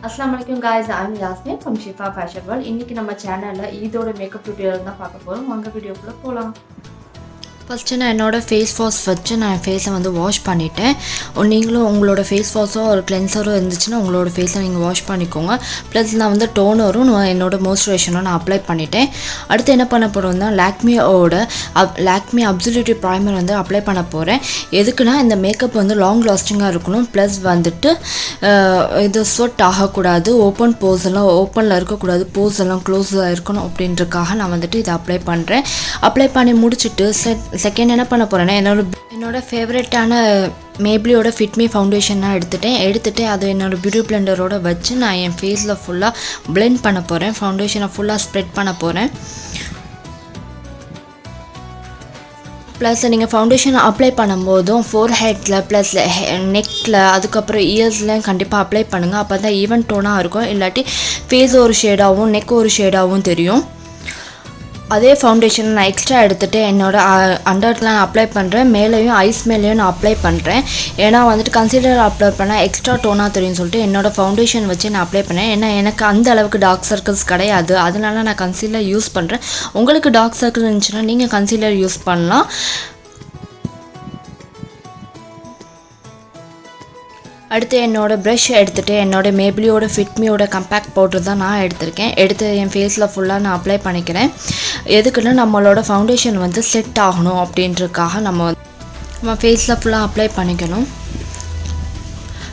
Assalamu guys, I'm Yasmin from Shifa Fashion World. இன்னைக்கு நம்ம சேனல்ல ஈதோட மேக்கப் டியூட்டோரியல் தான் பார்க்க போறோம். வாங்க வீடியோக்குள்ள போலாம். ஃபஸ்ட்டு நான் என்னோடய ஃபேஸ் வாஷ் வச்சு நான் ஃபேஸை வந்து வாஷ் பண்ணிவிட்டேன். நீங்களும் உங்களோட ஃபேஸ் வாஷோ ஒரு கிளென்சரோ இருந்துச்சுன்னா உங்களோட ஃபேஸை நீங்கள் வாஷ் பண்ணிக்கோங்க. ப்ளஸ் நான் வந்து டோனரும் என்னோடய மாய்ஸ்சரைசரும் நான் அப்ளை பண்ணிட்டேன். அடுத்து என்ன பண்ண போகிறோம்னா லாக்மி அப்சல்யூட் ப்ரைமர் வந்து அப்ளை பண்ண போகிறேன். எதுக்குன்னா இந்த மேக்கப் வந்து லாங் லாஸ்டிங்காக இருக்கணும். ப்ளஸ் வந்துட்டு இது ஸ்வெட் ஆகக்கூடாது, ஓப்பனில் இருக்கக்கூடாது, போஸ் எல்லாம் க்ளோஸாக இருக்கணும் அப்படின்றதுக்காக நான் வந்துட்டு இதை அப்ளை பண்ணுறேன். அப்ளை பண்ணி முடிச்சுட்டு செகண்ட் என்ன பண்ண போகிறேன்னா என்னோட ஃபேவரட்டான மேப்ளியோட ஃபிட்மி ஃபவுண்டேஷனாக எடுத்துகிட்டு அதை என்னோடய பியூட்டி பிளெண்டரோட வச்சு நான் என் ஃபேஸில் ஃபுல்லாக பிளெண்ட் பண்ண போகிறேன். ஃபவுண்டேஷனை ஃபுல்லாக ஸ்ப்ரெட் பண்ண போகிறேன். ப்ளஸ் நீங்கள் ஃபவுண்டேஷன் அப்ளை பண்ணும்போதும் ஃபோர்ஹெட்டில் ப்ளஸ் நெக்கில் அதுக்கப்புறம் இயர்ஸ்லையும் கண்டிப்பாக அப்ளை பண்ணுங்கள். அப்போ தான் ஈவன் டோனாக இருக்கும். இல்லாட்டி ஃபேஸ் ஒரு ஷேடாகவும் நெக் ஒரு ஷேடாகவும் தெரியும். அதே ஃபவுண்டேஷன் நான் எக்ஸ்ட்ரா எடுத்துகிட்டு என்னோடய அண்டரில் நான் அப்ளை பண்ணுறேன். மேலேயும் ஐஸ் மேலேயும் நான் அப்ளை பண்ணுறேன். ஏன்னா வந்துட்டு கன்சீலர் அப்ளை பண்ணால் எக்ஸ்ட்ரா டோனாக தெரியும்னு சொல்லிட்டு என்னோடய ஃபவுண்டேஷன் வச்சு நான் அப்ளை பண்ணேன். ஏன்னா எனக்கு அந்த அளவுக்கு டார்க் சர்க்கிள்ஸ் கிடையாது, அதனால நான் கன்சீலர் யூஸ் பண்ணுறேன். உங்களுக்கு டார்க் சர்க்கிள் இருந்துச்சுன்னா நீங்கள் கன்சீலர் யூஸ் பண்ணலாம். அடுத்து என்னோடய ப்ரஷ் எடுத்துகிட்டு என்னோடய மேப்ளியோட ஃபிட்மியோட கம்பேக்ட் பவுடர் தான் நான் எடுத்து என் ஃபேஸில் ஃபுல்லாக நான் அப்ளை பண்ணிக்கிறேன். எதுக்குன்னா நம்மளோட ஃபவுண்டேஷன் வந்து செட் ஆகணும் அப்படின்றதுக்காக நம்ம ஃபேஸில் ஃபுல்லாக அப்ளை பண்ணிக்கணும்.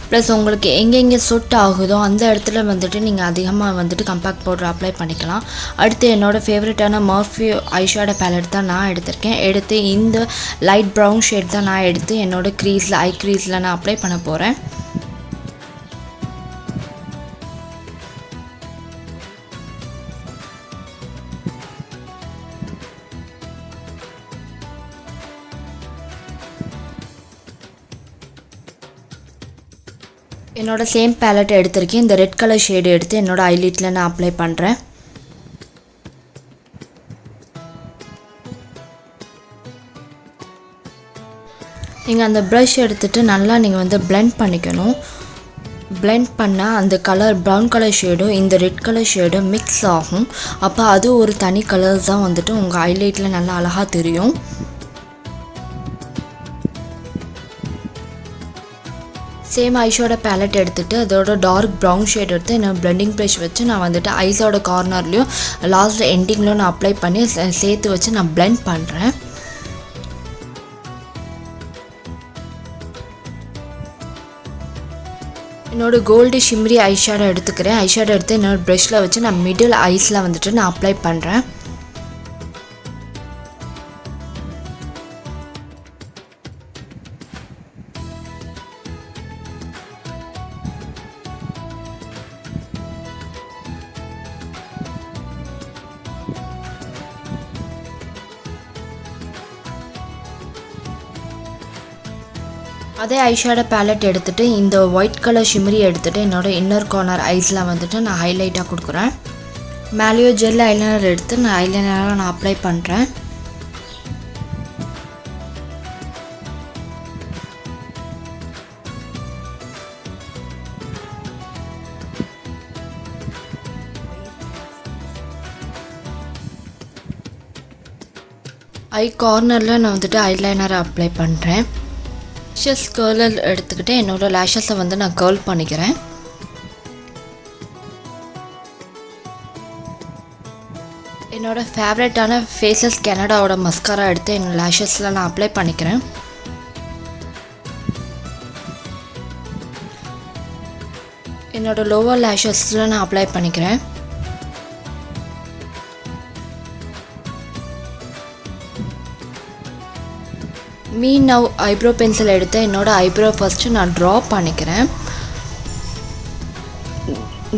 ப்ளஸ் உங்களுக்கு எங்கெங்கே சொட் ஆகுதோ அந்த இடத்துல வந்துட்டு நீங்கள் அதிகமாக வந்துட்டு கம்பேக்ட் பவுடர் அப்ளை பண்ணிக்கலாம். அடுத்து என்னோடய ஃபேவரட்டான Morphe ஐஷேடோ பேலட் தான் நான் எடுத்து இந்த லைட் ப்ரௌன் ஷேட் தான் நான் எடுத்து என்னோடய ஐ க்ரீஸில் நான் அப்ளை பண்ண போகிறேன். என்னோட சேம் பேலட் எடுத்திருக்கேன். இந்த ரெட் கலர் ஷேடு எடுத்து என்னோட ஐலிட்டில் நான் அப்ளை பண்ணுறேன். நீங்கள் அந்த ப்ரஷ் எடுத்துகிட்டு நல்லா நீங்கள் வந்து பிளெண்ட் பண்ணிக்கணும். பிளெண்ட் பண்ணால் அந்த ப்ரௌன் கலர் ஷேடும் இந்த ரெட் கலர் ஷேடும் மிக்ஸ் ஆகும். அப்போ அது ஒரு தனி கலர்ஸ் தான் வந்துட்டு உங்கள் ஐலைட்டில் நல்லா அழகாக தெரியும். சேம் ஐஷோட பேலட் எடுத்துகிட்டு அதோட டார்க் ப்ரௌன் ஷேட் எடுத்து என்னோட பிளெண்டிங் ப்ரஷ் வச்சு நான் வந்துட்டு ஐஸோட கார்னர்லேயும் லாஸ்ட் எண்டிங்லையும் நான் அப்ளை பண்ணி சேர்த்து வச்சு நான் பிளெண்ட் பண்ணுறேன். என்னோடய கோல்டு ஷிம்ரி ஐஷேடோ எடுத்துக்கிறேன். ஐஷேடோ எடுத்து என்னோடய ப்ரஷில் வச்சு நான் மிடில் ஐஸில் வந்துட்டு நான் அப்ளை பண்ணுறேன். அதே ஐஷேடோ பேலட் எடுத்துகிட்டு இந்த ஒயிட் கலர் ஷிம்ரி எடுத்துகிட்டு என்னோடய இன்னர் கார்னர் ஐஸில் வந்துட்டு நான் ஹைலைட்டாக கொடுக்குறேன். மலியோ ஜெல் ஐலைனர் எடுத்து நான் ஐலைனராக நான் அப்ளை பண்ணுறேன். ஐ கார்னரில் நான் வந்துட்டு ஐலைனரை அப்ளை பண்ணுறேன். லேஷஸ் கர்லர் எடுத்துக்கிட்டு என்னோடய லேஷஸை வந்து நான் கர்ல் பண்ணிக்கிறேன். என்னோடய ஃபேவரட்டான ஃபேஸஸ் கனடாவோட மஸ்காரா எடுத்து என்னோடய லேஷஸில் நான் அப்ளை பண்ணிக்கிறேன். என்னோடய லோவர் லேஷஸில் நான் அப்ளை பண்ணிக்கிறேன். நவ் ஐப்ரோ பென்சில் எடுத்து என்னோடய ஐப்ரோ ஃபஸ்ட்டு நான் ட்ரா பண்ணிக்கிறேன்.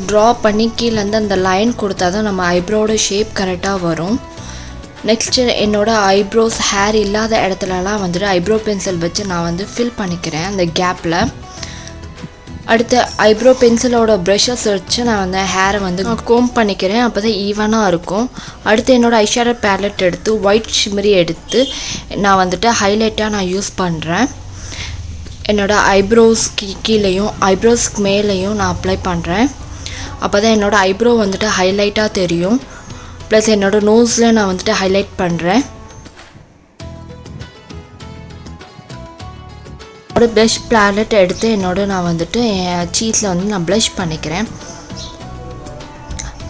ட்ரா பண்ணி கீழேருந்து அந்த லைன் கொடுத்தா தான் நம்ம ஐப்ரோட ஷேப் கரெக்டாக வரும். நெக்ஸ்ட்டு என்னோடய ஐப்ரோஸ் ஹேர் இல்லாத இடத்துலலாம் வந்துட்டு ஐப்ரோ பென்சில் வச்சு நான் வந்து ஃபில் பண்ணிக்கிறேன் அந்த கேப்பில். அடுத்து ஐப்ரோ பென்சிலோட ப்ரஷஸ் வச்சு நான் வந்து ஹேரை வந்து கோம் பண்ணிக்கிறேன். அப்போ தான் ஈவனாக இருக்கும். அடுத்து என்னோடய ஐஷேடோ பேலட் எடுத்து ஒயிட் ஷிம்மரி எடுத்து நான் வந்துட்டு ஹைலைட்டாக நான் யூஸ் பண்ணுறேன். என்னோடய ஐப்ரோஸ்க்கு கீழேயும் ஐப்ரோஸ்க்கு மேலேயும் நான் அப்ளை பண்ணுறேன். அப்போ தான் என்னோடய ஐப்ரோ வந்துட்டு ஹைலைட்டாக தெரியும். ப்ளஸ் என்னோடய நோஸில் நான் வந்துட்டு ஹைலைட் பண்ணுறேன். ஒரு ப்ளஷ் பேலட் எடுத்து நான் வந்துட்டு என் சீஸில் வந்து நான் ப்ளஷ் பண்ணிக்கிறேன்.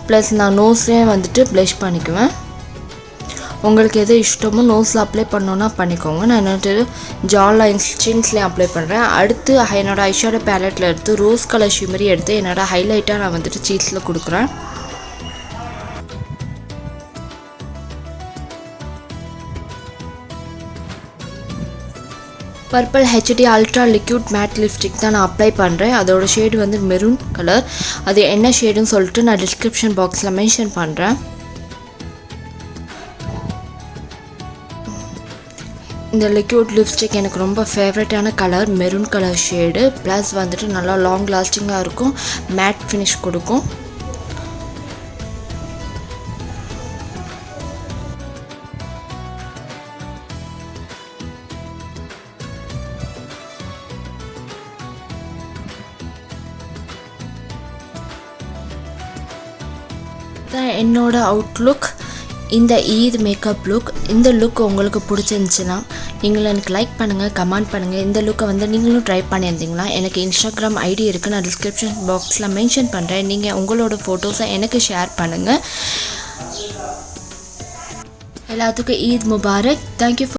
ப்ளஸ் நான் நோஸ்லேயே வந்துட்டு ப்ளஷ் பண்ணிக்குவேன். உங்களுக்கு எது இஷ்டமோ நோஸில் அப்ளை பண்ணோன்னா பண்ணிக்கோங்க. நான் வந்துட்டு ஜா லைன்ஸ் சின்ஸ்லேயும் அப்ளை பண்ணுறேன். அடுத்து என்னோடய ஐஷேடோ பேலட்டில் எடுத்து ரோஸ் கலர் ஷிமரி எடுத்து என்னோடய ஹைலைட்டாக நான் வந்துட்டு சீஸில் கொடுக்குறேன். Purple HD ultra liquid mat lipstick தான் நான் அப்ளை பண்ணுறேன். அதோட ஷேடு வந்து மெரூன் கலர். அது என்ன ஷேடுன்னு சொல்லிட்டு நான் டிஸ்கிரிப்ஷன் பாக்ஸில் மென்ஷன் பண்ணுறேன். இந்த லிக்யூட் லிப்ஸ்டிக் எனக்கு ரொம்ப ஃபேவரட்டான colour maroon colour shade. Plus வந்துட்டு நல்லா லாங் லாஸ்டிங்காக இருக்கும், மேட் ஃபினிஷ் கொடுக்கும். என்னோட அவுட்லுக் இந்த ஈத் மேக்கப் லுக். இந்த லுக் உங்களுக்கு பிடிச்சிருந்துச்சுன்னா நீங்களும் எனக்கு லைக் பண்ணுங்கள், கமெண்ட் பண்ணுங்கள். இந்த லுக்கை வந்து நீங்களும் ட்ரை பண்ணியிருந்தீங்களா? எனக்கு இன்ஸ்டாகிராம் ஐடி இருக்குது, நான் டிஸ்கிரிப்ஷன் பாக்ஸில் மென்ஷன் பண்ணுறேன். நீங்கள் உங்களோட ஃபோட்டோஸை எனக்கு ஷேர் பண்ணுங்கள். எல்லாத்துக்கும் ஈத் முபாரக். தேங்க்யூ.